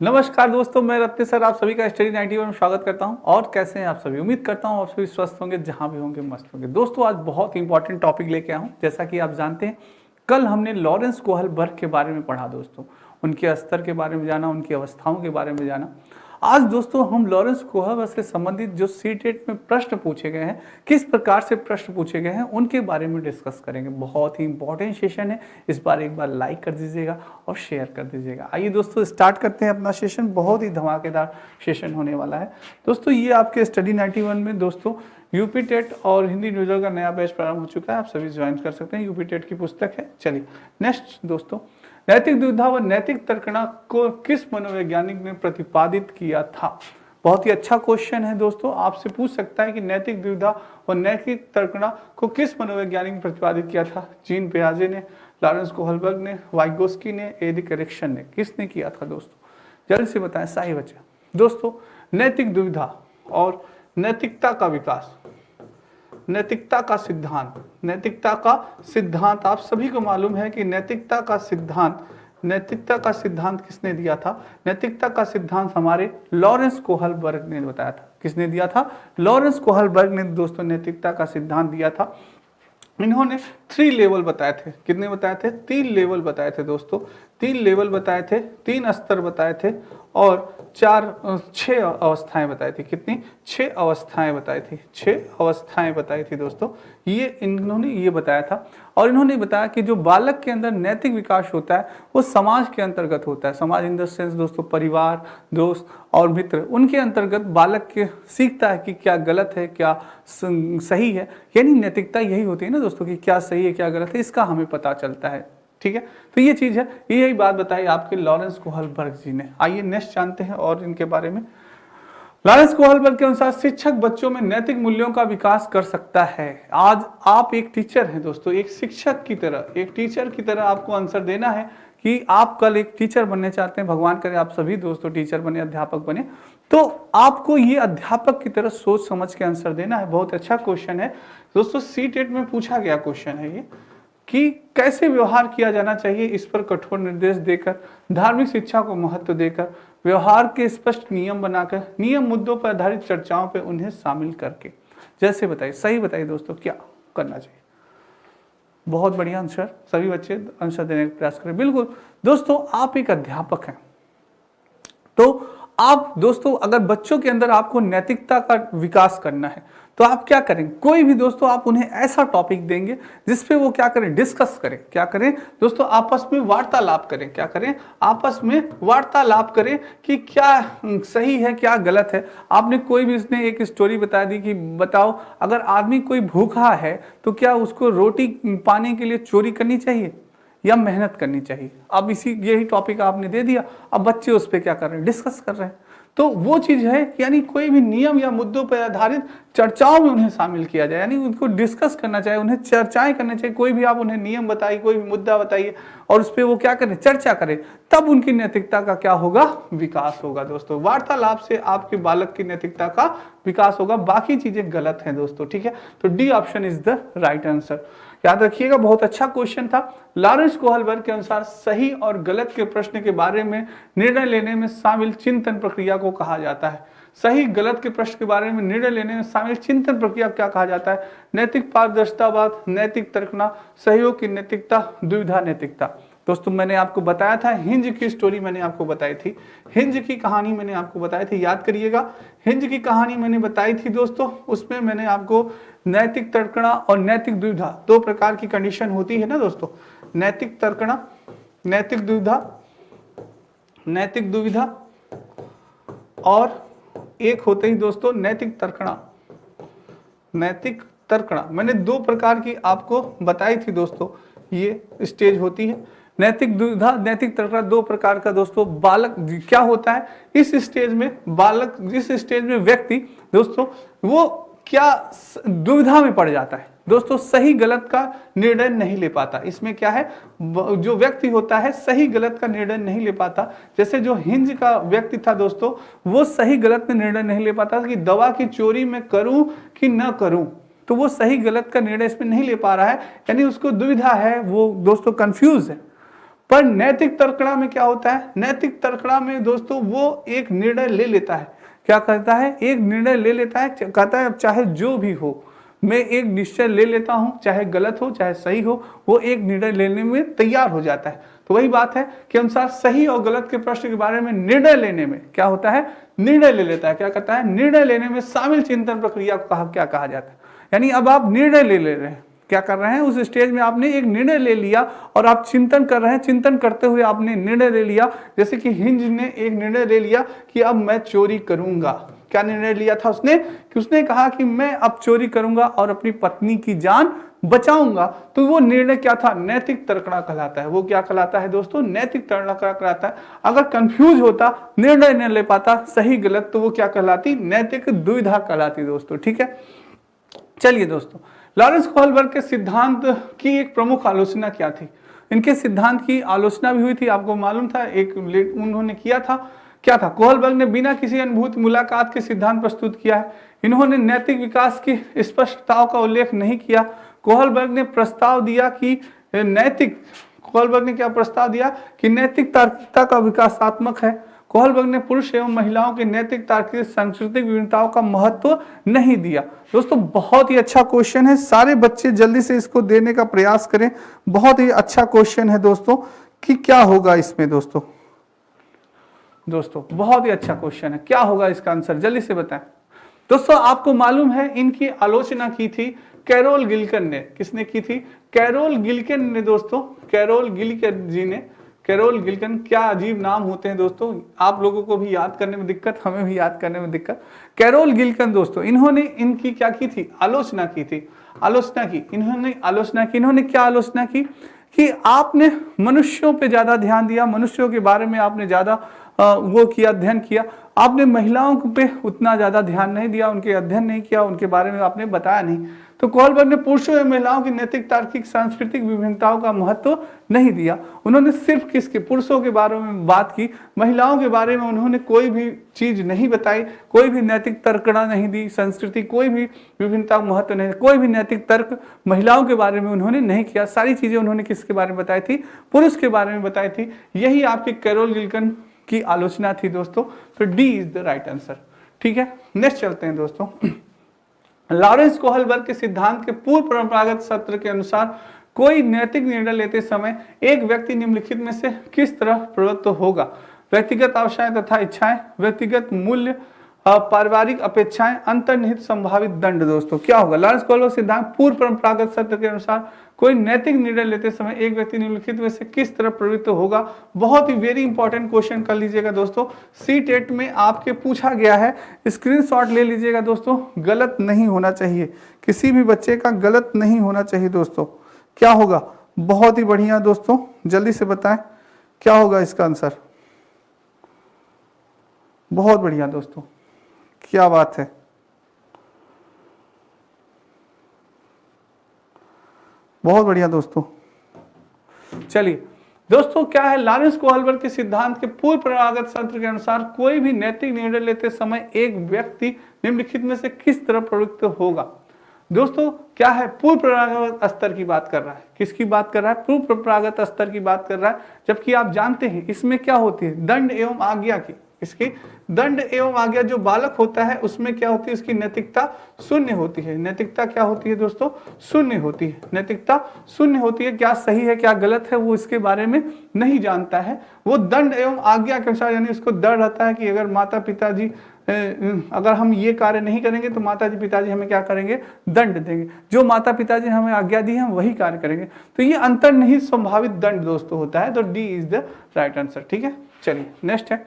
नमस्कार दोस्तों, मैं रत्न सर आप सभी का स्टडी 91 में स्वागत करता हूं। और कैसे हैं आप सभी? उम्मीद करता हूं आप सभी स्वस्थ होंगे, जहां भी होंगे मस्त होंगे। दोस्तों आज बहुत इंपॉर्टेंट टॉपिक लेके आया हूं। जैसा कि आप जानते हैं, कल हमने लॉरेंस कोहलबर्ग के बारे में पढ़ा दोस्तों, उनके स्तर के बारे में जाना, उनकी अवस्थाओं के बारे में जाना। आज दोस्तों हम लॉरेंस कोहलबर्ग से संबंधित जो सीटेट में प्रश्न पूछे गए हैं, किस प्रकार से प्रश्न पूछे गए हैं, उनके बारे में डिस्कस करेंगे। बहुत ही इंपॉर्टेंट सेशन है, इस बार एक बार लाइक कर दीजिएगा और शेयर कर दीजिएगा। आइए दोस्तों स्टार्ट करते हैं अपना सेशन। बहुत ही धमाकेदार सेशन होने वाला है दोस्तों। ये आपके स्टडी 91 में दोस्तों यूपी टेट और हिंदी न्यूज़र का नया बैच प्रारंभ हो चुका है, आप सभी ज्वाइन कर सकते हैं। यूपी टेट की पुस्तक है। चलिए नेक्स्ट दोस्तों, नैतिक दुविधा व नैतिक तर्कणा को किस मनोवैज्ञानिक ने प्रतिपादित किया था? बहुत ही अच्छा क्वेश्चन है दोस्तों। आपसे पूछ सकता है कि नैतिक दुविधा व नैतिक तर्कणा को किस मनोवैज्ञानिक ने प्रतिपादित किया था? जीन पियाजे ने, लॉरेंस कोहलबर्ग ने, वाइगोस्की ने, एरिक एरिक्सन ने, किसने किया था दोस्तों? जल्द से बताएं सही बच्चा। दोस्तों नैतिक दुविधा और नैतिकता का विकास, नैतिकता का सिद्धांत, नैतिकता का सिद्धांत आप सभी को मालूम है कि नैतिकता का सिद्धांत किसने दिया था? नैतिकता का सिद्धांत हमारे लॉरेंस कोहलबर्ग ने बताया था। किसने दिया था? लॉरेंस कोहलबर्ग ने दोस्तों नैतिकता का सिद्धांत दिया था। इन्होंने 3 लेवल बताए थे। कितने बताए थे? 3 लेवल बताए थे दोस्तों। 3 लेवल बताए थे, 3 स्तर बताए थे और 6 अवस्थाएं बताई थी। कितनी? 6 अवस्थाएं बताई थी। 6 अवस्थाएं बताई थी दोस्तों। ये इन्होंने ये बताया था। और इन्होंने बताया कि जो बालक के अंदर नैतिक विकास होता है वो समाज के अंतर्गत होता है। समाज इन द सेंस दोस्तों परिवार, दोस्त और मित्र, उनके अंतर्गत बालक के सीखता है कि क्या गलत है, क्या सही है। यानी नैतिकता यही होती है ना दोस्तों कि क्या सही है क्या गलत है, इसका हमें पता चलता है। ठीक है, तो ये चीज है, यही बात बताई आपके लॉरेंस कोहलबर्ग जी ने। आइए नेक्स्ट जानते हैं और इनके बारे में। लॉरेंस कोहलबर्ग के अनुसार शिक्षक बच्चों में नैतिक मूल्यों का विकास कर सकता है। आज आप एक टीचर हैं दोस्तों, एक शिक्षक की तरह, एक टीचर की तरह आपको आंसर देना है कि आप कल एक टीचर बनने चाहते हैं। भगवान करे आप सभी दोस्तों टीचर बने, अध्यापक बने, तो आपको ये अध्यापक की तरह सोच समझ के आंसर देना है। बहुत अच्छा क्वेश्चन है दोस्तों, सीटेट में पूछा गया क्वेश्चन है ये कि कैसे व्यवहार किया जाना चाहिए, इस पर कठोर निर्देश देकर, धार्मिक शिक्षा को महत्व देकर, व्यवहार के स्पष्ट नियम बनाकर, नियम मुद्दों पर आधारित चर्चाओं पर उन्हें शामिल करके। जैसे बताइए, सही बताइए दोस्तों, क्या करना चाहिए? बहुत बढ़िया आंसर, सभी बच्चे आंसर देने का प्रयास करें। बिल्कुल दोस्तों, आप एक अध्यापक हैं तो आप दोस्तों अगर बच्चों के अंदर आपको नैतिकता का विकास करना है तो आप क्या करें? कोई भी दोस्तों आप उन्हें ऐसा टॉपिक देंगे जिसपे वो क्या करें? डिस्कस करें। क्या करें दोस्तों? आपस में वार्तालाप करें। क्या करें? आपस में वार्तालाप करें कि क्या सही है क्या गलत है। आपने कोई भी इसने एक स्टोरी बता दी कि बताओ अगर आदमी कोई भूखा है तो क्या उसको रोटी पाने के लिए चोरी करनी चाहिए या मेहनत करनी चाहिए? अब यही टॉपिक आपने दे दिया, अब बच्चे उस पर क्या कर रहे हैं? डिस्कस कर रहे हैं। तो वो चीज है यानी कोई भी नियम या मुद्दों पर आधारित चर्चाओं में उन्हें शामिल किया जाए, यानी उनको डिस्कस करना चाहिए, उन्हें चर्चाएं करनी चाहिए। कोई भी आप उन्हें नियम बताइए, कोई भी मुद्दा बताइए और उस पर वो क्या करें? चर्चा करें, तब उनकी नैतिकता का क्या होगा? विकास होगा दोस्तों। वार्तालाप से आपके बालक की नैतिकता का विकास होगा, बाकी चीजें गलत हैं दोस्तों। ठीक है, तो D option is the right answer. याद रखिएगा, बहुत अच्छा क्वेश्चन था। लॉरेंस कोहलबर्ग के अनुसार सही और गलत के प्रश्न के बारे में निर्णय लेने में शामिल चिंतन प्रक्रिया को कहा जाता है। सही गलत के प्रश्न के बारे में निर्णय लेने में शामिल चिंतन प्रक्रिया क्या कहा जाता है? नैतिक पारदर्शितावाद, नैतिक तर्कना, सहयोग की नैतिकता, द्विधा नैतिकता। दोस्तों मैंने आपको बताया था, हिंज की स्टोरी मैंने आपको बताई थी, हिंज की कहानी मैंने आपको बताई थी, याद करिएगा। हिंज की कहानी मैंने बताई थी दोस्तों, उसमें मैंने आपको नैतिक तर्कणा और नैतिक दुविधा 2 प्रकार की कंडीशन होती है ना दोस्तों। नैतिक तर्कणा, नैतिक दुविधा और एक होते ही दोस्तों नैतिक तर्कणा। नैतिक तर्कणा मैंने 2 प्रकार की आपको बताई थी दोस्तों, ये स्टेज होती है। नैतिक दुविधा, नैतिक तर्कणा 2 प्रकार का दोस्तों। बालक क्या होता है इस स्टेज में? बालक जिस स्टेज में व्यक्ति दोस्तों वो क्या दुविधा में पड़ जाता है दोस्तों, सही गलत का निर्णय नहीं ले पाता। इसमें क्या है, जो व्यक्ति होता है सही गलत का निर्णय नहीं ले पाता। जैसे जो हिंज का व्यक्ति था दोस्तों, वो सही गलत में निर्णय नहीं ले पाता कि दवा की चोरी मैं करूं कि न करूं, तो वो सही गलत का निर्णय इसमें नहीं ले पा रहा है, यानी उसको दुविधा है, वो दोस्तों कंफ्यूज है। पर नैतिक तर्कणा में क्या होता है, नैतिक तर्कणा में दोस्तों वो एक निर्णय ले लेता है, क्या करता है, एक निर्णय ले लेता है, कहता है अब चाहे जो भी हो मैं एक निश्चय ले लेता हूं, चाहे गलत हो चाहे सही हो, वो एक निर्णय लेने में तैयार हो जाता है। तो वही बात है कि अनुसार सही और गलत के प्रश्न के बारे में निर्णय लेने में क्या होता है, निर्णय ले लेता है, क्या कहता है, निर्णय लेने में शामिल चिंतन प्रक्रिया को क्या कहा जाता है। यानी अब आप निर्णय ले रहे हैं, क्या कर रहे हैं, उस स्टेज में आपने एक निर्णय ले लिया और आप चिंतन कर रहे हैं, चिंतन करते हुए आपने निर्णय ले लिया। जैसे कि हिंज ने एक निर्णय ले लिया कि अब मैं चोरी करूंगा। क्या निर्णय लिया था उसने, कि उसने कहा कि मैं अब चोरी करूंगा और अपनी पत्नी की जान बचाऊंगा। तो वो निर्णय क्या था, नैतिक तर्कणा कहलाता है। वो क्या कहलाता है दोस्तों, नैतिक तर्कणा कहलाता है। अगर कंफ्यूज होता, निर्णय नहीं ले पाता सही गलत, तो वो क्या कहलाती, नैतिक दुविधा कहलाती दोस्तों। ठीक है, चलिए दोस्तों, लॉरेंस कोहलबर्ग के सिद्धांत की एक प्रमुख आलोचना क्या थी। इनके सिद्धांत की आलोचना भी हुई थी, आपको मालूम था, एक उन्होंने किया था, क्या था, कोहलबर्ग ने बिना किसी अनुभूति मुलाकात के सिद्धांत प्रस्तुत किया है। इन्होंने नैतिक विकास की स्पष्टताओं का उल्लेख नहीं किया। कोहलबर्ग ने प्रस्ताव दिया कि कोहलबर्ग ने क्या प्रस्ताव दिया कि नैतिक तार्किकता का विकासात्मक है। कोहलबर्ग ने पुरुष एवं महिलाओं के नैतिक तार्किक सांस्कृतिक विभिन्नताओं का महत्व नहीं दिया। दोस्तों बहुत ही अच्छा क्वेश्चन है, सारे बच्चे जल्दी से इसको देने का प्रयास करें। बहुत ही अच्छा क्वेश्चन है दोस्तों, कि क्या होगा इसमें दोस्तों बहुत ही अच्छा क्वेश्चन है, क्या होगा इसका आंसर, जल्दी से बताएं। दोस्तों आपको मालूम है इनकी आलोचना की थी कैरोल गिल्किन ने। किसने की थी, कैरोल गिल्किन ने दोस्तों, कैरोल गिल्किन जी ने। कैरोल गिल्किन, क्या अजीब नाम होते हैं दोस्तों, आप लोगों को भी याद करने में दिक्कत, हमें भी याद करने में दिक्कत। कैरोल गिल्किन दोस्तों, इन्होंने इनकी क्या की थी, आलोचना की थी, इन्होंने क्या आलोचना की कि आपने मनुष्यों पे ज्यादा ध्यान दिया, मनुष्यों के बारे में आपने ज्यादा वो किया, अध्ययन किया, आपने महिलाओं पे उतना ज्यादा ध्यान नहीं दिया, उनके अध्ययन नहीं किया, उनके बारे में आपने बताया नहीं। तो कोहलबर्ग ने पुरुषों एवं महिलाओं की नैतिक तार्किक सांस्कृतिक विभिन्नताओं का महत्व नहीं दिया। उन्होंने सिर्फ किसके, पुरुषों के बारे में बात की, महिलाओं के बारे में उन्होंने कोई भी चीज नहीं बताई, कोई भी नैतिक तर्कणा नहीं दी, संस्कृति कोई भी विभिन्नता का महत्व नहीं, कोई भी नैतिक तर्क महिलाओं के बारे में उन्होंने नहीं किया। सारी चीजें उन्होंने किसके बारे में बताई थी, पुरुष के बारे में बताई थी। यही आपकी कैरोल गिल्किन की आलोचना थी दोस्तों। तो D is the right answer. ठीक है, नेक्स्ट चलते हैं दोस्तों। लॉरेंस कोहलबर्ग के सिद्धांत के पूर्व परंपरागत सत्र के अनुसार कोई नैतिक निर्णय लेते समय एक व्यक्ति निम्नलिखित में से किस तरह प्रवृत्त होगा, व्यक्तिगत आवश्यकताएं तथा इच्छाएं, व्यक्तिगत मूल्य, पारिवारिक अपेक्षाएं, अंतर्निहित संभावित दंड। दोस्तों क्या होगा, लॉरेंस कोहलबर्ग सिद्धांत पूर्व परंपरागत सत्र के अनुसार कोई नैतिक निर्णय लेते समय एक व्यक्ति निम्नलिखित में से किस तरह प्रवृत्त होगा। बहुत ही वेरी इंपॉर्टेंट क्वेश्चन कर लीजिएगा दोस्तों, सी-टेट में आपके पूछा गया है, स्क्रीनशॉट ले लीजिएगा दोस्तों, गलत नहीं होना चाहिए, किसी भी बच्चे का गलत नहीं होना चाहिए दोस्तों। क्या होगा, बहुत ही बढ़िया दोस्तों, जल्दी से बताएं क्या होगा इसका आंसर। बहुत बढ़िया दोस्तों, क्या बात है, बहुत बढ़िया दोस्तों। चलिए दोस्तों, क्या है, लॉरेंस कोहलबर्ग के सिद्धांत के पूर्व परंपरागत सत्र के अनुसार कोई भी नैतिक निर्णय लेते समय एक व्यक्ति निम्नलिखित में से किस तरह प्रवृत्त होगा। दोस्तों क्या है, पूर्व परंपरागत स्तर की बात कर रहा है, किसकी बात कर रहा है, पूर्व परंपरागत स्तर की बात कर रहा है। जबकि आप जानते हैं इसमें क्या होती है, दंड एवं आज्ञा की, इसकी दंड एवं आज्ञा जो बालक होता है उसमें क्या होती है, उसकी नैतिकता शून्य होती है। नैतिकता क्या होती है दोस्तों, शून्य होती है, नैतिकता शून्य होती है। क्या सही है क्या गलत है वो इसके बारे में नहीं जानता है। वो दंड एवं आज्ञा के अनुसार, यानी उसको डर रहता है कि अगर माता पिताजी, अगर हम ये कार्य नहीं करेंगे तो माताजी पिताजी हमें क्या करेंगे, दंड देंगे, जो माता पिताजी हमें आज्ञा दी है हम वही कार्य करेंगे। तो ये अंतर्निहित संभावित दंड दोस्तों होता है। तो D is the right answer. ठीक है, चलिए नेक्स्ट है,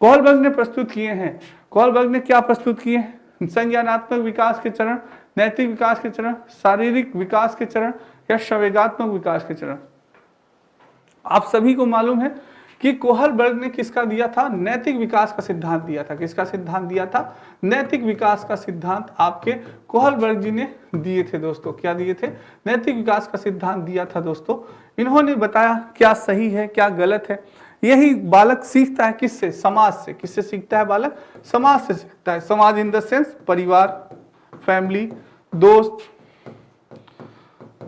कोहलबर्ग ने प्रस्तुत किए हैं, कोहलबर्ग ने क्या प्रस्तुत किए हैं, संज्ञानात्मक विकास के चरण, नैतिक विकास के चरण, शारीरिक विकास के चरण या संवेगात्मक विकास के चरण। आप सभी को मालूम है कि कोहलबर्ग ने किसका दिया था, नैतिक विकास का सिद्धांत दिया था। किसका सिद्धांत दिया था, नैतिक विकास का सिद्धांत आपके कोहलबर्ग जी ने दिए थे दोस्तों। क्या दिए थे, नैतिक विकास का सिद्धांत दिया था दोस्तों। इन्होंने बताया क्या सही है क्या गलत है। यही बालक सीखता है किससे, समाज से। किससे सीखता है बालक, समाज से सीखता है। समाज इन द सेंस परिवार, फैमिली, दोस्त,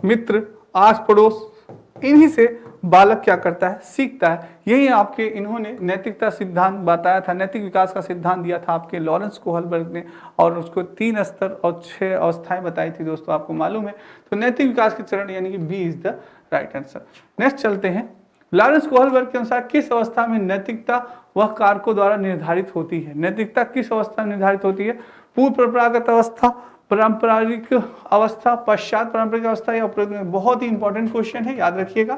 मित्र, आस पड़ोस, इन्हीं से बालक क्या करता है, सीखता है। यही आपके इन्होंने नैतिकता सिद्धांत बताया था, नैतिक विकास का सिद्धांत दिया था आपके लॉरेंस कोहलबर्ग ने, और उसको 3 स्तर और 6 अवस्थाएं बताई थी दोस्तों, आपको मालूम है। तो नैतिक विकास के चरण यानी कि B is the right answer. Next चलते हैं। लॉरेंस कोहलबर्ग के अनुसार किस अवस्था में नैतिकता वह कारकों द्वारा निर्धारित होती है? नैतिकता किस अवस्था में निर्धारित होती है? पूर्व परंपरागत अवस्था, पारंपरिक अवस्था, पश्चात पारंपरिक अवस्था या उपरोक्त में? बहुत ही इंपॉर्टेंट क्वेश्चन है, याद रखिएगा,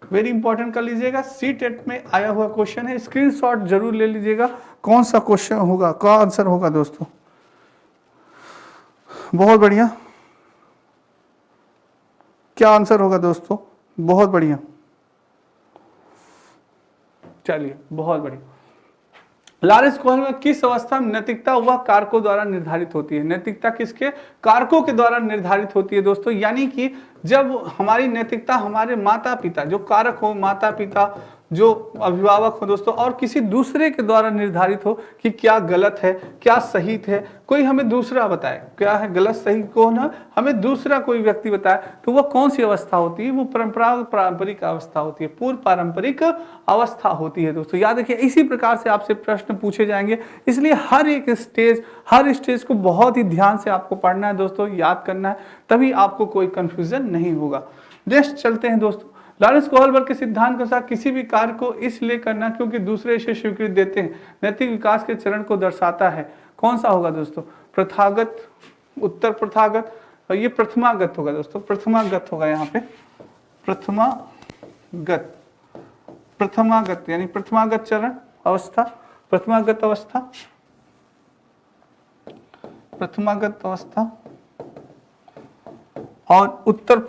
वेरी इंपॉर्टेंट कर लीजिएगा। सी टेट में आया हुआ क्वेश्चन है, स्क्रीनशॉट जरूर ले लीजिएगा। कौन सा क्वेश्चन होगा, क्या आंसर होगा दोस्तों? बहुत बढ़िया, क्या आंसर होगा दोस्तों? बहुत बढ़िया, चलिए बहुत बढ़िया। लॉरेंस कोहलबर्ग किस अवस्था में नैतिकता वह कारकों द्वारा निर्धारित होती है? नैतिकता किसके कारकों के द्वारा निर्धारित होती है दोस्तों? यानी कि जब हमारी नैतिकता हमारे माता पिता जो कारक हो, माता पिता जो अभिभावक हो दोस्तों, और किसी दूसरे के द्वारा निर्धारित हो कि क्या गलत है क्या सही है, कोई हमें दूसरा बताए क्या है गलत सही, कौन है हमें दूसरा कोई व्यक्ति बताए, तो वह कौन सी अवस्था होती है? वो पारंपरिक अवस्था होती है, पूर्व पारंपरिक अवस्था होती है दोस्तों। याद रखिए, इसी प्रकार से आपसे प्रश्न पूछे जाएंगे, इसलिए हर स्टेज को बहुत ही ध्यान से आपको पढ़ना है दोस्तों, याद करना है, तभी आपको कोई कंफ्यूजन नहीं होगा। नेक्स्ट चलते हैं दोस्तों। लॉरेंस कोहलबर्ग के सिद्धांत के अनुसार किसी भी कार्य को इसलिए करना क्योंकि दूसरे इसे स्वीकृति देते हैं नैतिक विकास के चरण को दर्शाता है। कौन सा होगा दोस्तों? प्रथागत, उत्तर प्रथागत, और ये प्रथमागत होगा दोस्तों, प्रथमागत होगा यहाँ पे, प्रथमागत यानी प्रथमागत चरण अवस्था, प्रथमागत अवस्था और उत्तर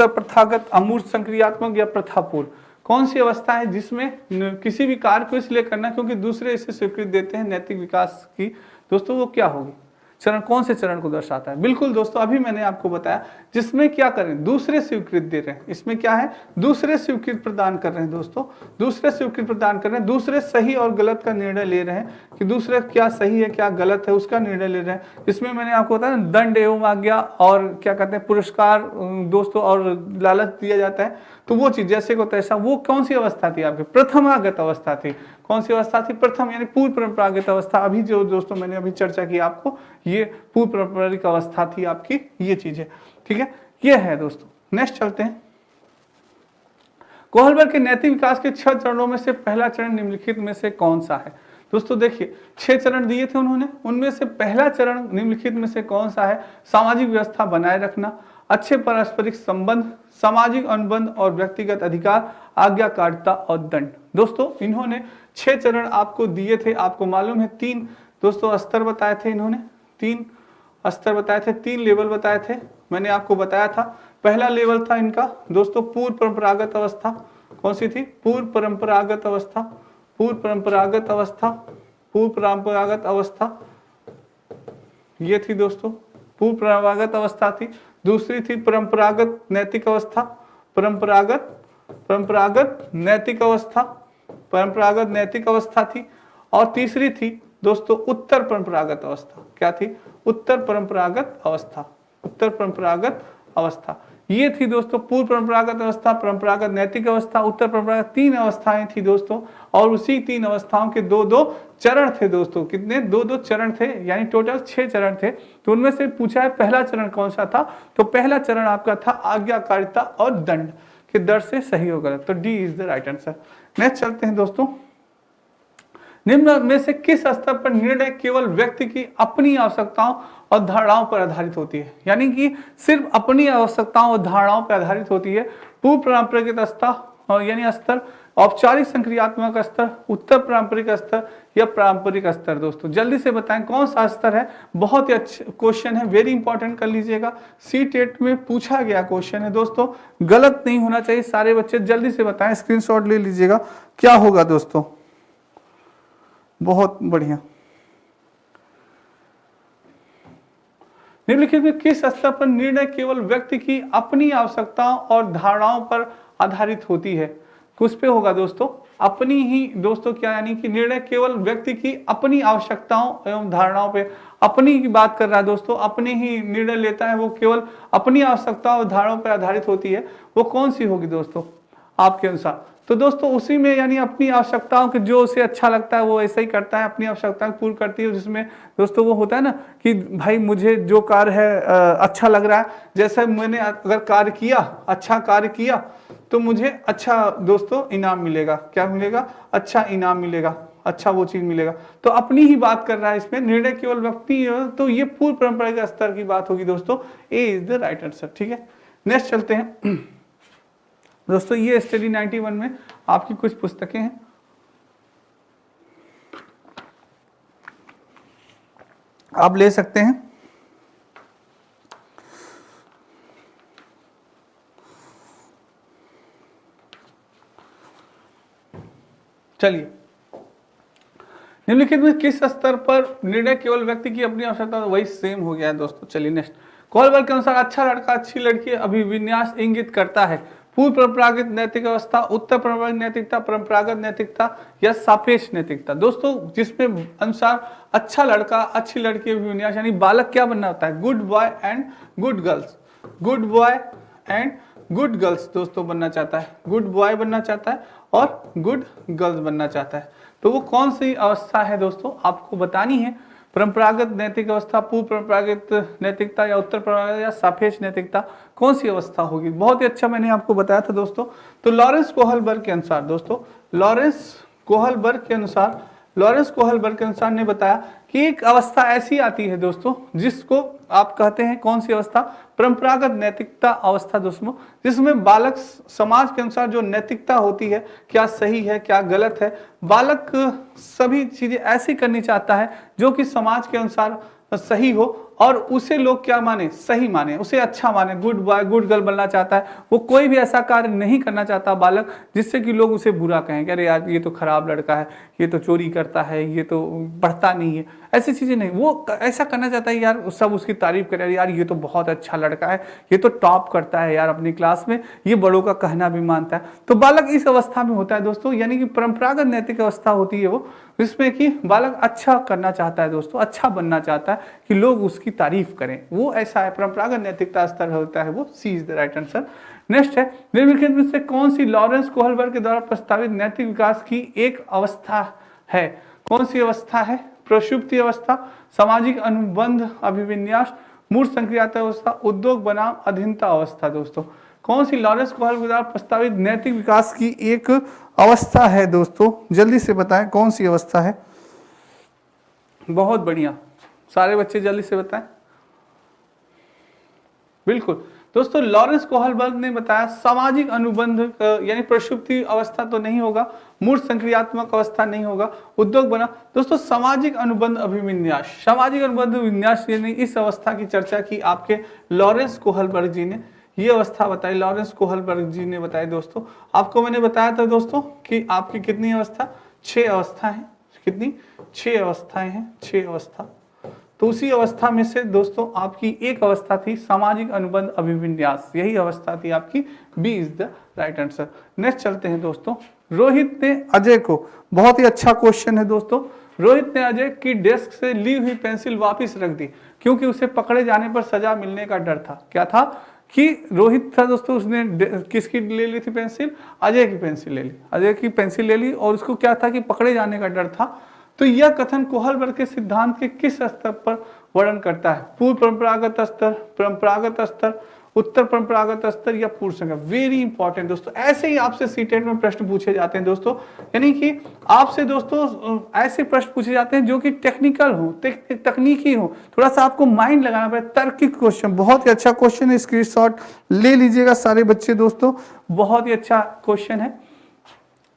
प्रथागत, अमूर्त, संक्रियात्मक या प्रथापूर्ण। कौन सी अवस्था है जिसमें किसी भी कार्य को इसलिए करना क्योंकि दूसरे इसे स्वीकृति देते हैं नैतिक विकास की? दोस्तों वो क्या होगी? चरण कौन से चरण को दर्शाता है? बिल्कुल दोस्तों, अभी मैंने आपको बताया, जिसमें क्या करें, दूसरे स्वीकृति दे रहे हैं। इसमें क्या है? दूसरे स्वीकृति प्रदान कर रहे हैं दोस्तों, दूसरे स्वीकृति प्रदान कर रहे हैं, दूसरे सही और गलत का निर्णय ले रहे हैं कि दूसरे क्या सही है क्या गलत है उसका निर्णय ले रहे हैं। इसमें मैंने आपको बताया दंड एवं आज्ञा और क्या कहते हैं पुरस्कार दोस्तों और लालच दिया जाता है, तो वो चीज जैसे को तैसा, वो कौन सी अवस्था थी आपकी? प्रथमागत अवस्था थी। कौन सी अवस्था थी? प्रथम यानी पूर्व परंपरागत अवस्था। अभी जो दोस्तों मैंने अभी चर्चा की आपको, ये पूर्व पारंपरिक अवस्था थी आपकी, ये चीज है, ठीक है, ये है दोस्तों। नेक्स्ट चलते हैं। कोहलबर्ग के नैतिक विकास के 6 चरणों में से पहला चरण निम्नलिखित में से कौन सा है? दोस्तों देखिए, 6 चरण दिए थे उन्होंने, उनमें से पहला चरण निम्नलिखित में से कौन सा है? सामाजिक व्यवस्था बनाए रखना, अच्छे पारस्परिक संबंध, सामाजिक अनुबंध और व्यक्तिगत अधिकार, आज्ञाकारिता और दंड। दोस्तों इन्होंने 6 चरण आपको दिए थे, आपको मालूम है 3 दोस्तों स्तर बताए थे इन्होंने, 3 स्तर बताए थे, 3 लेवल बताए थे। मैंने आपको बताया था पहला लेवल था इनका दोस्तों पूर्व परंपरागत अवस्था। कौन सी थी? पूर्व परंपरागत अवस्था, पूर्व परंपरागत अवस्था, पूर्व परंपरागत अवस्था, ये थी दोस्तों पूर्व परंपरागत अवस्था थी। दूसरी थी परंपरागत नैतिक अवस्था, परंपरागत नैतिक अवस्था, परंपरागत नैतिक अवस्था थी। और तीसरी थी दोस्तों उत्तर परंपरागत अवस्था। क्या थी? उत्तर परंपरागत अवस्था, उत्तर परंपरागत अवस्था। ये थी दोस्तों पूर्व परंपरागत अवस्था, परंपरागत नैतिक अवस्था, उत्तर परंपरागत। 3 अवस्थाएं थी दोस्तों, और उसी 3 अवस्थाओं के 2-2 चरण थे दोस्तों। कितने? 2-2 चरण थे, यानी टोटल 6 चरण थे। तो उनमें से पूछा है पहला चरण कौन सा था, तो पहला चरण आपका था आज्ञाकारिता और दंड के दर से सही हो गलत, तो D is the right answer. Next चलते हैं दोस्तों। निम्न में से किस स्तर पर निर्णय केवल व्यक्ति की अपनी आवश्यकताओं और धारणाओं पर आधारित होती है? यानी कि सिर्फ अपनी आवश्यकताओं और धारणाओं पर आधारित होती है। पूर्व पारंपरिक स्तर यानी स्तर, औपचारिक संक्रियात्मक स्तर, उत्तर पारंपरिक स्तर या पारंपरिक स्तर। दोस्तों जल्दी से बताएं कौन सा स्तर है? बहुत ही अच्छा क्वेश्चन है, वेरी इंपॉर्टेंट कर लीजिएगा, सी टेट में पूछा गया क्वेश्चन है दोस्तों, गलत नहीं होना चाहिए। सारे बच्चे जल्दी से बताएं, स्क्रीनशॉट ले लीजिएगा, क्या होगा दोस्तों? बहुत बढ़िया। निम्नलिखित में किस स्तर पर निर्णय केवल व्यक्ति की अपनी आवश्यकताओं और धारणाओं पर आधारित होती है? किस पे होगा दोस्तों? अपनी ही दोस्तों, क्या यानी कि निर्णय केवल व्यक्ति की अपनी आवश्यकताओं एवं धारणाओं पे, अपनी की बात कर रहा है दोस्तों, अपनी ही निर्णय लेता है, वो केवल अपनी आवश्यकताओं और धारणाओं पर आधारित होती है। वो कौन सी होगी दोस्तों? आपके अनुसार। तो दोस्तों उसी में यानी अपनी आवश्यकताओं के जो उसे अच्छा लगता है वो ऐसा ही करता है, अपनी आवश्यकताएं पूर्ण करती है। जिसमें दोस्तों वो होता है ना कि भाई मुझे जो कार्य है अच्छा लग रहा है, जैसे मैंने अगर कार्य किया, अच्छा कार्य किया तो मुझे अच्छा दोस्तों इनाम मिलेगा। क्या मिलेगा? अच्छा इनाम मिलेगा, अच्छा वो चीज मिलेगा। तो अपनी ही बात कर रहा है इसमें, निर्णय केवल व्यक्ति, तो ये पूर्व परंपरागत स्तर की बात होगी दोस्तों। ए इज द राइट आंसर। ठीक है, नेक्स्ट चलते हैं दोस्तों। ये स्टडी 91 में आपकी कुछ पुस्तकें हैं। आप ले सकते हैं। चलिए, निम्नलिखित में किस स्तर पर निर्णय केवल व्यक्ति की अपनी आवश्यकता, वही सेम हो गया है दोस्तों। चलिए नेक्स्ट। कोहलबर्ग के अनुसार अच्छा लड़का अच्छी लड़की अभिविन्यास इंगित करता है। पूर्व परंपरागत नैतिक अवस्था, उत्तर परंपरागत नैतिकता, परंपरागत नैतिकता या सापेक्ष नैतिकता। दोस्तों जिसमें अनुसार अच्छा लड़का अच्छी लड़की अभिविन्यास यानी बालक क्या बनना होता है? Good boy and good girls, good boy and good girls दोस्तों बनना चाहता है। गुड बॉय बनना चाहता है और गुड गर्ल्स बनना चाहता है। तो वो कौन सी अवस्था है दोस्तों आपको बतानी है। परंपरागत नैतिक अवस्था, पूर्व परंपरागत नैतिकता या उत्तर परंपरागत या सापेक्ष नैतिकता, कौन सी अवस्था होगी? बहुत ही अच्छा मैंने आपको बताया था दोस्तों। तो लॉरेंस कोहलबर्ग के अनुसार दोस्तों, लॉरेंस कोहलबर्ग के अनुसार ने बताया कि एक अवस्था ऐसी आती है दोस्तों जिसको आप कहते हैं कौन सी अवस्था? परंपरागत नैतिकता अवस्था दोस्तों, जिसमें बालक समाज के अनुसार जो नैतिकता होती है, क्या सही है क्या गलत है, बालक सभी चीजें ऐसी करनी चाहता है जो कि समाज के अनुसार सही हो और उसे लोग क्या माने? सही माने, उसे अच्छा माने। गुड बॉय गुड गर्ल बनना चाहता है। वो कोई भी ऐसा कार्य नहीं करना चाहता बालक जिससे कि लोग उसे बुरा कहें कि अरे यार ये तो खराब लड़का है, ये तो चोरी करता है, ये तो पढ़ता नहीं है, ऐसी चीजें नहीं। वो ऐसा करना चाहता है यार सब उसकी तारीफ करे, यार ये तो बहुत अच्छा लड़का है, ये तो टॉप करता है यार अपनी क्लास में, ये बड़ों का कहना भी मानता है। तो बालक इस अवस्था में होता है दोस्तों, यानी कि परंपरागत नैतिक अवस्था होती है वो, जिसमें कि बालक अच्छा करना चाहता है दोस्तों, अच्छा बनना चाहता है कि लोग उसकी तारीफ करें। वो ऐसा है, परंपरागत नैतिकता स्तर होता है वो। C is the right answer. Next है, निम्नलिखित में से कौन सी लॉरेंस कोहलबर्ग के द्वारा प्रस्तावित नैतिक विकास की एक अवस्था है? कौन सी अवस्था है? प्रसुप्ति अवस्था, सामाजिक अनुबंध अभिविन्यास, मूर्त संक्रियात्मक अवस्था, उद्योग बनाम अधीनता अवस्था। दोस्तों कौन सी लॉरेंस कोहलबर्ग द्वारा प्रस्तावित नैतिक विकास की एक अवस्था है दोस्तों? जल्दी से बताएं कौन सी अवस्था है। बहुत बढ़िया, सारे बच्चे जल्दी से बताएं। बिल्कुल दोस्तों, लॉरेंस कोहलबर्ग ने बताया सामाजिक अनुबंध यानी प्रसुप्ति अवस्था तो नहीं होगा, मूर्त संक्रियात्मक अवस्था नहीं होगा, उद्योग बना। दोस्तों सामाजिक अनुबंध अभिविन्यास, सामाजिक अनुबंध विन्यास यानी इस अवस्था की चर्चा की आपके लॉरेंस कोहलबर्ग जी ने। ये अवस्था बताई लॉरेंस कोहलबर्ग जी ने बताई दोस्तों। आपको मैंने बताया था दोस्तों कि आपकी कितनी अवस्था? 6 अवस्था है। कितनी? 6 अवस्थाएं हैं, 6 अवस्था। तो उसी अवस्था में से दोस्तों आपकी एक अवस्था थी सामाजिक अनुबंध अभिविन्यास, यही अवस्था थी आपकी। B is the right answer. Next चलते हैं दोस्तों। रोहित ने अजय को, बहुत ही अच्छा क्वेश्चन है दोस्तों, रोहित ने अजय की डेस्क से ली हुई पेंसिल वापस रख दी क्योंकि उसे पकड़े जाने पर सजा मिलने का डर था। क्या था? कि रोहित था दोस्तों, उसने किसकी ले ली थी पेंसिल? अजय की पेंसिल ले ली, अजय की पेंसिल ले ली और उसको क्या था कि पकड़े जाने का डर था। तो यह कथन कोहलबर्ग के सिद्धांत के किस स्तर पर वर्णन करता है? पूर्व परंपरागत स्तर, परंपरागत स्तर, उत्तर परंपरागत स्तर या पूर्व संज्ञा? वेरी इंपॉर्टेंट दोस्तों, ऐसे ही आपसे सीटेट में प्रश्न पूछे जाते हैं दोस्तों, यानी कि आपसे दोस्तों ऐसे प्रश्न पूछे जाते हैं जो कि टेक्निकल हो, तकनीकी हो, थोड़ा सा आपको माइंड लगाना पड़े, तार्किक क्वेश्चन। बहुत ही अच्छा क्वेश्चन है, स्क्रीनशॉट ले लीजिएगा सारे बच्चे दोस्तों, बहुत ही अच्छा क्वेश्चन है।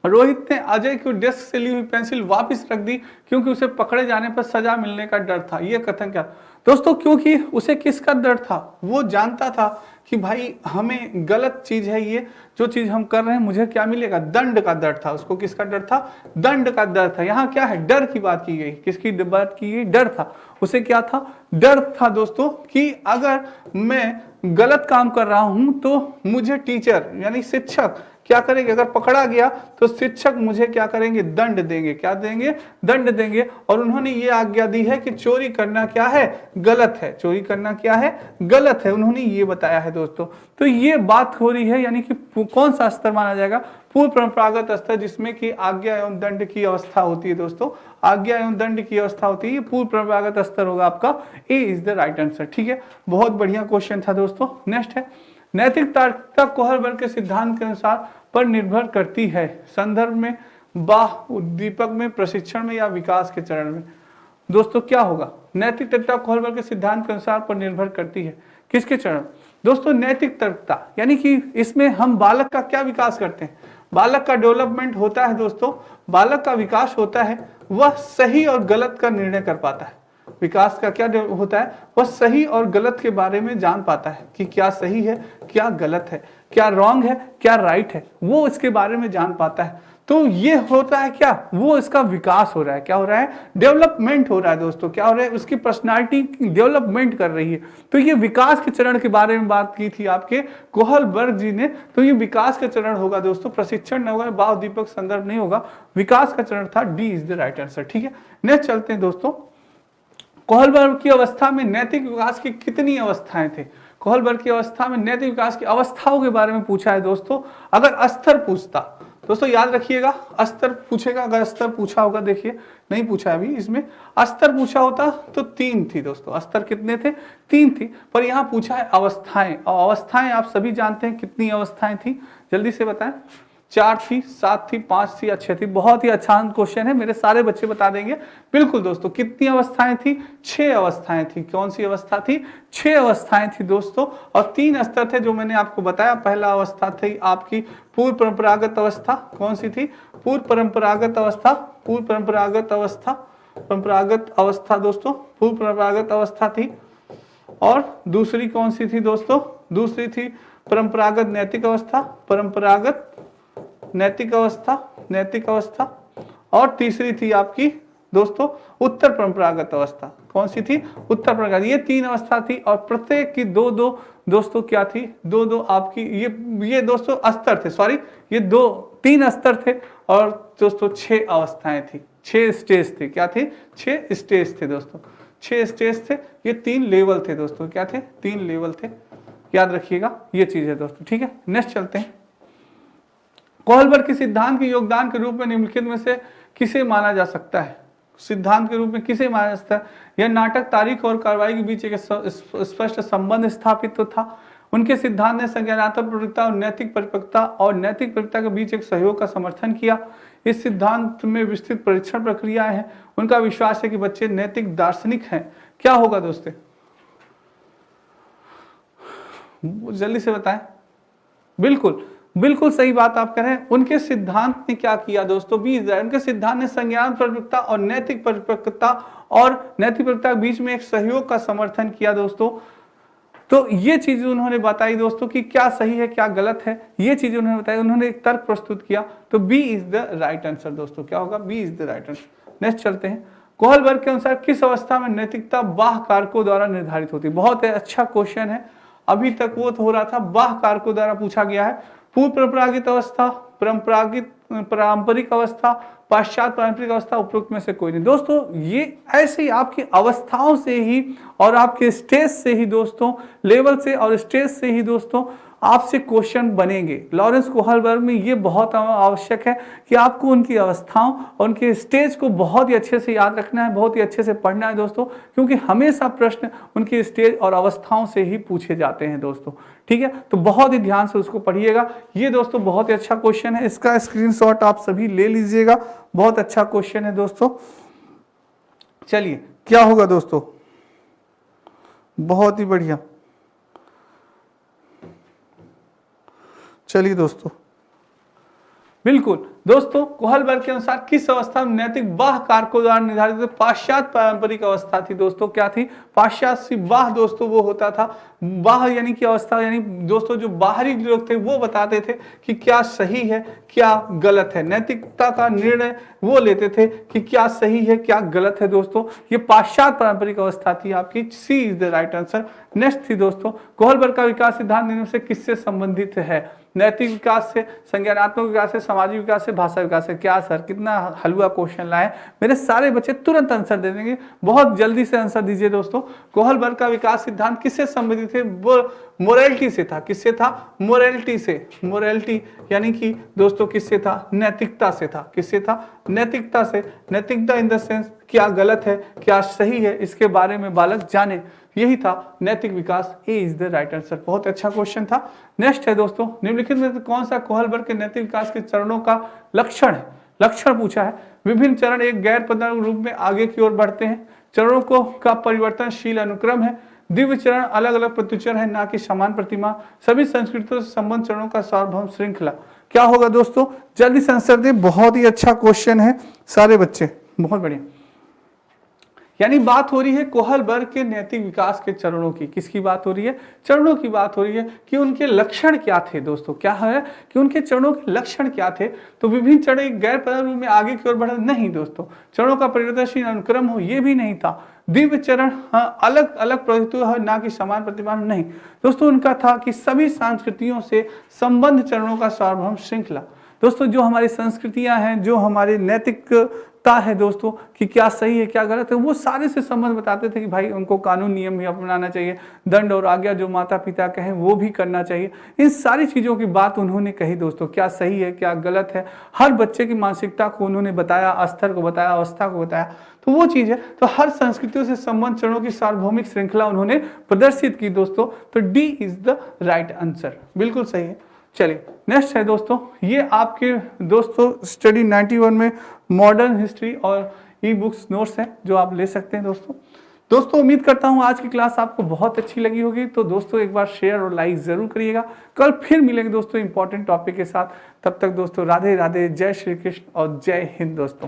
रोहित ने अजय की डेस्क से ली हुई पेंसिल वापस रख दी क्योंकि उसे पकड़े जाने पर सजा मिलने का डर था। यह कथन क्या दोस्तों? क्योंकि उसे किसका डर था? वो जानता था कि भाई हमें गलत चीज है, ये जो चीज हम कर रहे हैं मुझे क्या मिलेगा? दंड का डर था। उसको किसका डर था? दंड का डर था। यहाँ क्या है? डर की बात की गई। किसकी बात की गई? डर था। उसे क्या था? डर था दोस्तों कि अगर मैं गलत काम कर रहा हूं तो मुझे टीचर यानी शिक्षक क्या करेंगे, अगर पकड़ा गया तो शिक्षक मुझे क्या करेंगे, दंड देंगे। क्या देंगे, दंड देंगे। और उन्होंने ये आज्ञा दी है कि चोरी करना क्या है, गलत है। चोरी करना क्या है, गलत है, उन्होंने ये बताया है दोस्तों। तो ये बात हो रही है, यानी कि कौन सा स्तर माना जाएगा, पूर्व परंपरागत स्तर, जिसमें कि आज्ञा एवं दंड की अवस्था होती है दोस्तों। आज्ञा एवं दंड की अवस्था होती है, ये पूर्व परंपरागत स्तर होगा आपका। ए इज द राइट आंसर। ठीक है, बहुत बढ़िया क्वेश्चन था दोस्तों। नेक्स्ट है, नैतिक तार्किकता कोहलबर्ग के सिद्धांत के अनुसार पर निर्भर करती है। संदर्भ में, बाह उद्दीपक में, प्रशिक्षण में या विकास के चरण में। दोस्तों क्या होगा, नैतिक तर्कता कोहलबर्ग के सिद्धांत के अनुसार पर निर्भर करती है, किसके चरण। दोस्तों नैतिक तर्कता यानी कि इसमें हम बालक का क्या विकास करते हैं, बालक का डेवलपमेंट होता है दोस्तों, बालक का विकास होता है, वह सही और गलत का निर्णय कर पाता है। विकास का क्या होता है, वह सही और गलत के बारे में जान पाता है कि क्या सही है, क्या गलत है, क्या रॉन्ग है, क्या राइट है, वो इसके बारे में जान पाता है। तो ये होता है क्या, वो इसका विकास हो रहा है। क्या हो रहा है, डेवलपमेंट हो रहा है दोस्तों। क्या हो रहा है, उसकी पर्सनालिटी डेवलपमेंट कर रही है। तो ये विकास के चरण के बारे में बात की थी आपके कोहलबर्ग जी ने। तो ये विकास का चरण होगा दोस्तों, प्रशिक्षण नहीं होगा, भाव दीपक संदर्भ नहीं होगा, विकास का चरण था। D is the right answer. ठीक है, नेक्स्ट चलते हैं दोस्तों। कोहलबर्ग की अवस्था में नैतिक विकास की कितनी अवस्थाएं थे। कोहलबर्ग की अवस्था में नैतिक विकास की अवस्थाओं के बारे में पूछा है दोस्तों। अगर स्तर पूछता, दोस्तों याद रखिएगा, स्तर पूछेगा। अगर स्तर पूछा होगा, देखिए नहीं पूछा अभी इसमें, स्तर पूछा होता तो 3 थी दोस्तों। स्तर कितने थे, 3 थी। पर यहाँ पूछा है अवस्थाएं, और अवस्थाएं आप सभी जानते हैं कितनी अवस्थाएं थी, जल्दी से बताएं। 4 थी, 7 थी, 5 थी या 6 थी। बहुत ही आसान क्वेश्चन है, मेरे सारे बच्चे बता देंगे। बिल्कुल दोस्तों, कितनी अवस्थाएं थी, 6 अवस्थाएं थी। कौन सी अवस्था थी, 6 अवस्थाएं थी दोस्तों। और 3 स्तर थे जो मैंने आपको बताया। पहला अवस्था थी आपकी पूर्व परंपरागत अवस्था। कौन सी थी, पूर्व परंपरागत अवस्था, पूर्व परंपरागत अवस्था, परंपरागत अवस्था दोस्तों, पूर्व परंपरागत अवस्था थी। और दूसरी कौन सी थी दोस्तों, दूसरी थी परंपरागत नैतिक अवस्था, परंपरागत नैतिक अवस्था, नैतिक अवस्था। और तीसरी थी आपकी दोस्तों उत्तर परंपरागत अवस्था। कौन सी थी, उत्तर परंपरागत। ये 3 अवस्था थी और प्रत्येक की 2-2 दोस्तों क्या थी, 2-2 आपकी ये दोस्तों स्तर थे, सॉरी ये 3 स्तर थे। और दोस्तों 6 अवस्थाएं थी, 6 स्टेज थे। क्या थे, 6 स्टेज थे दोस्तों, 6 स्टेज थे। ये 3 लेवल थे दोस्तों। क्या थे, 3 लेवल थे, याद रखिएगा ये चीज है दोस्तों। ठीक है, नेक्स्ट चलते हैं। कोहलबर्ग के सिद्धांत के योगदान के रूप में निम्नलिखित में से किसे माना जा सकता है, सिद्धांत के रूप में किसे माना जा सकता है। यह नाटक तारीख और कार्रवाई के बीच एक स्पष्ट संबंध स्थापित तो था। उनके सिद्धांत ने संज्ञानात्मक प्रवृत्ता और नैतिक परिपक्वता और नैतिक परिपक्वता के बीच एक सहयोग का समर्थन किया। इस सिद्धांत में विस्तृत परीक्षण प्रक्रियाएं हैं। उनका विश्वास है कि बच्चे नैतिक दार्शनिक हैं। क्या होगा दोस्तों, जल्दी से बताएं। बिल्कुल बिल्कुल सही बात आप कह रहे हैं। उनके सिद्धांत ने क्या किया दोस्तों, उनके सिद्धांत ने संज्ञान परिपक्वता और नैतिक परिपक्वता और नैतिक परिपक्वता के बीच में एक सहयोग का समर्थन किया दोस्तों। तो ये चीज उन्होंने बताई दोस्तों कि क्या सही है क्या गलत है, ये चीज उन्होंने बताई। उन्होंने एक तर्क प्रस्तुत किया। तो B is the right answer दोस्तों। क्या होगा, B is the right answer. Next चलते हैं। कोहलबर्ग के अनुसार किस अवस्था में नैतिकता बाह्य कारकों द्वारा निर्धारित होती है। बहुत अच्छा क्वेश्चन है, अभी तक वो हो रहा था, बाह्य कारकों द्वारा पूछा गया है। पूर्व परंपरागत अवस्था, पारंपरिक अवस्था, पाश्चात्य पारंपरिक अवस्था, उपरोक्त में से कोई नहीं। दोस्तों ये ऐसे ही आपकी अवस्थाओं से ही और आपके स्टेज से ही दोस्तों, लेवल से और स्टेज से ही दोस्तों आपसे क्वेश्चन बनेंगे। लॉरेंस कोहलबर्ग में ये बहुत आवश्यक है कि आपको उनकी अवस्थाओं और उनके स्टेज को बहुत ही अच्छे से याद रखना है, बहुत ही अच्छे से पढ़ना है दोस्तों, क्योंकि हमेशा प्रश्न उनकी स्टेज और अवस्थाओं से ही पूछे जाते हैं दोस्तों। ठीक है, तो बहुत ही ध्यान से उसको पढ़िएगा। ये दोस्तों बहुत ही अच्छा क्वेश्चन है, इसका स्क्रीनशॉट आप सभी ले लीजिएगा। बहुत अच्छा क्वेश्चन है दोस्तों। चलिए क्या होगा दोस्तों, बहुत ही बढ़िया। चलिए दोस्तों, बिल्कुल दोस्तों, कोहलबर्ग के अनुसार किस अवस्था में नैतिक बाह्य कारकों द्वारा निर्धारित, पाश्चात्य पारंपरिक अवस्था थी दोस्तों। क्या थी, पाश्चात्य बाह्य दोस्तों वो होता था। बाह्य यानी कि अवस्था, यानी दोस्तों जो बाहरी लोग थे वो बताते थे कि क्या सही है क्या गलत है। नैतिकता का निर्णय वो लेते थे कि क्या सही है क्या गलत है दोस्तों। ये पाश्चात्य पारंपरिक अवस्था थी आपकी। C is the right answer. Next थी दोस्तों, कोहलबर्ग का विकास सिद्धांत निम्न से किससे संबंधित है। नैतिक विकास से, संज्ञानात्मक विकास से, सामाजिक विकास से, भाषा विकास से। क्या सर कितना हलवा क्वेश्चन लाए, मेरे सारे बच्चे तुरंत आंसर दे देंगे, बहुत जल्दी से आंसर दीजिए दोस्तों। कोहलबर्ग का विकास सिद्धांत किससे संबंधित है? मोरालिटी से था। किससे था? मोरालिटी से। मोरालिटी यानी कि दोस्तों किससे था? नैतिकता से था। किससे था? नैतिकता से। नैतिकता इन द सेंस क्या गलत है, क्या सही है, इसके बारे में बालक जाने, यही था नैतिक विकास। ए इज द राइट आंसर। बहुत अच्छा क्वेश्चन था। नेक्स्ट है दोस्तों, निम्नलिखित में से कौन सा कोहलबर्ग के नैतिक विकास के चरणों का लक्षण है? लक्षण पूछा है। विभिन्न चरण एक गैर पदानुक्रमिक रूप में आगे की ओर बढ़ते हैं। चरणों को का परिवर्तनशील अनुक्रम है। दिव्य चरण अलग अलग प्रत्युचरण है, ना कि समान प्रतिमा। सभी संस्कृतियों से संबंध चरणों का सार्वभौम श्रृंखला। क्या होगा दोस्तों? जल्दी से आंसर दें। बहुत ही अच्छा क्वेश्चन है सारे बच्चे, बहुत बढ़िया। यानी बात हो रही है कोहलबर्ग के नैतिक विकास के चरणों की। किसकी बात हो रही है? चरणों की बात हो रही है कि उनके लक्षण क्या थे दोस्तों। क्या है कि उनके चरणों के लक्षण क्या थे? तो विभिन्न चरण एक गैर पदानुक्रमिक रूप में आगे की ओर बढ़े, नहीं दोस्तों। चरणों का परिवर्तनशील अनुक्रम हो, ये भी नहीं था। दिव्य चरण अलग अलग प्रवृत्तियों है, ना कि समान प्रतिमा, नहीं दोस्तों। उनका था कि सभी संस्कृतियों से संबंध चरणों का सार्वभौम श्रृंखला। दोस्तों जो हमारी संस्कृतियां हैं, जो हमारी नैतिकता है दोस्तों कि क्या सही है क्या गलत है, वो सारे से संबंध बताते थे कि भाई उनको कानून नियम भी अपनाना चाहिए, दंड और आज्ञा जो माता पिता कहें वो भी करना चाहिए। इन सारी चीज़ों की बात उन्होंने कही दोस्तों। क्या सही है क्या गलत है, हर बच्चे की मानसिकता को उन्होंने बताया, स्तर को बताया, अवस्था को बताया। तो वो चीज़ है। तो हर संस्कृतियों से संबंध चरणों की सार्वभौमिक श्रृंखला उन्होंने प्रदर्शित की दोस्तों। तो D is the right answer, बिल्कुल सही है। चलिए नेक्स्ट है दोस्तों, ये आपके दोस्तों स्टडी 91 में मॉडर्न हिस्ट्री और ई बुक्स नोट्स हैं जो आप ले सकते हैं दोस्तों। उम्मीद करता हूँ आज की क्लास आपको बहुत अच्छी लगी होगी। तो दोस्तों एक बार शेयर और लाइक जरूर करिएगा। कल फिर मिलेंगे दोस्तों इंपॉर्टेंट टॉपिक के साथ। तब तक दोस्तों राधे राधे, जय श्री कृष्ण और जय हिंद दोस्तों।